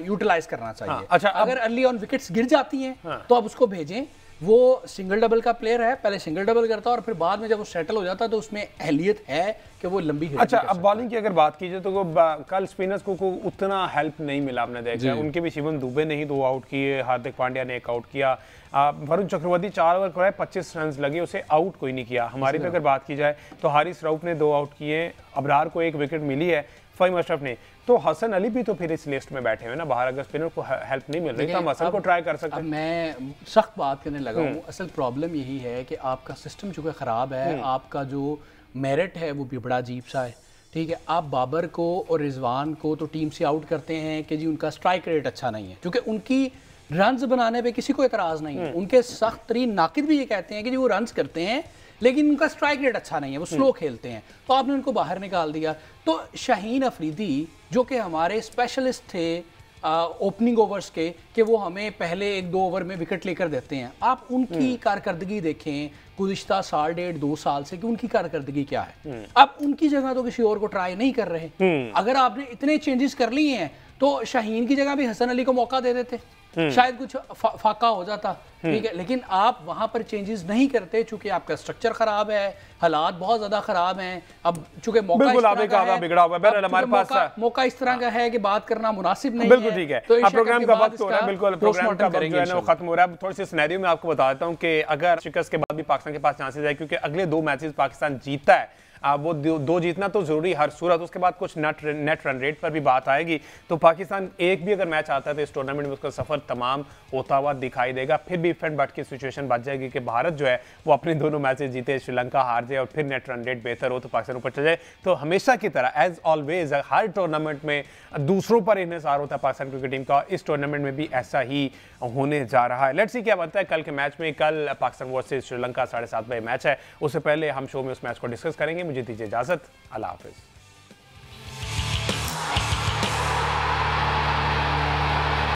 Speaker 2: यूटिलाइज करना चाहिए।
Speaker 1: अच्छा,
Speaker 2: अगर अर्ली ऑन विकेट्स गिर जाती हैं तो आप उसको भेजें। वो सिंगल डबल का प्लेयर है, पहले सिंगल डबल करता है और फिर बाद में जब वो सेटल हो जाता है तो उसमें अहलियत है कि वो लंबी हिट।
Speaker 1: अच्छा, अब बॉलिंग की अगर बात कीजिए तो कल स्पिनर्स को उतना हेल्प नहीं मिला, आपने देखा उनके भी शिवम दुबे ने ही 2 आउट किए, हार्दिक पांड्या ने 1 आउट किया, वरुण चक्रवर्ती 4 ओवर कराए 25 रन लगे, उसे आउट कोई नहीं किया। हमारी भी अगर बात की जाए तो हारिस रऊफ ने 2 आउट किए, अबरार को 1 विकेट मिली है, फहीम अशरफ ने। तो हसन अली भी तो फिर इस लिस्ट में बैठे हुए ना बाहर, अगर स्पिनर को हेल्प नहीं मिल रही तो हम हसन को ट्राई कर सकते हैं।
Speaker 2: मैं सख्त बात करने लगा हूँ, असल प्रॉब्लम यही है कि आपका सिस्टम जो है ख़राब है, आपका जो मेरिट है वो भी बड़ा अजीब सा है, ठीक है। आप बाबर को और रिजवान को तो टीम से आउट करते हैं कि जी उनका स्ट्राइक रेट अच्छा नहीं है, क्योंकि उनकी रन्स बनाने पे किसी को एतराज़ नहीं है। उनके सख्त तरीन नाकिद भी ये कहते हैं कि जी वो रन्स करते हैं लेकिन उनका स्ट्राइक रेट अच्छा नहीं है, वो स्लो खेलते हैं, तो आपने उनको बाहर निकाल दिया। तो शाहीन अफरीदी जो कि हमारे स्पेशलिस्ट थे ओपनिंग ओवर्स के, कि वो हमें पहले 1-2 ओवर में विकेट लेकर देते हैं, आप उनकी कारकर्दगी देखें गुज़िश्ता साल 1.5-2 साल से कि उनकी कारकर्दगी क्या है। आप उनकी जगह तो किसी और को ट्राई नहीं कर रहे। अगर आपने इतने चेंजेस कर लिए हैं तो शाहीन की जगह भी हसन अली को मौका दे देते, शायद कुछ फाका हो जाता, ठीक है। लेकिन आप वहां पर चेंजेस नहीं करते चूंकि आपका स्ट्रक्चर खराब है, हालात बहुत ज्यादा खराब हैं। अब चूंकि मौका इस तरह का है,
Speaker 1: बिगड़ा हुआ है, हमारे पास
Speaker 2: मौका इस तरह का है कि बात करना मुनासिब नहीं
Speaker 1: बिल्कुल
Speaker 2: है।
Speaker 1: ठीक है।
Speaker 2: तो
Speaker 1: अब प्रोग्राम का वक्त हो रहा है, बिल्कुल प्रोग्राम का वक्त जो है ना वो खत्म हो रहा है। थोड़ी सी सिनेरियो में आपको बता देता हूँ कि अगर शिकस्त के बाद भी पाकिस्तान के पास चांसेस है, क्योंकि अगले 2 मैचेस पाकिस्तान जीतता है, वो 2 जीतना तो जरूरी हर सूरत, उसके बाद कुछ नेट रन रेट पर भी बात आएगी। तो पाकिस्तान एक भी अगर मैच आता है तो इस टूर्नामेंट में उसका सफर तमाम होता हुआ दिखाई देगा। फिर भी इफ एंड बट की सिचुएशन बच जाएगी कि भारत जो है वो अपने दोनों मैचेस जीते, श्रीलंका हार जाए और फिर नेट रन रेट बेहतर हो तो पाकिस्तान ऊपर चले जाए। तो हमेशा की तरह एज ऑलवेज हर टूर्नामेंट में दूसरों पर इन्हिसार होता है पाकिस्तान क्रिकेट टीम का, इस टूर्नामेंट में भी ऐसा ही होने जा रहा है। लेट्स सी क्या बनता है कल के मैच में। कल पाकिस्तान वर्सेस श्रीलंका 7:30 बजे मैच है, उससे पहले हम शो में उस मैच को डिस्कस करेंगे। मुझे दीजिए इजाजत, अल्लाह हाफिज।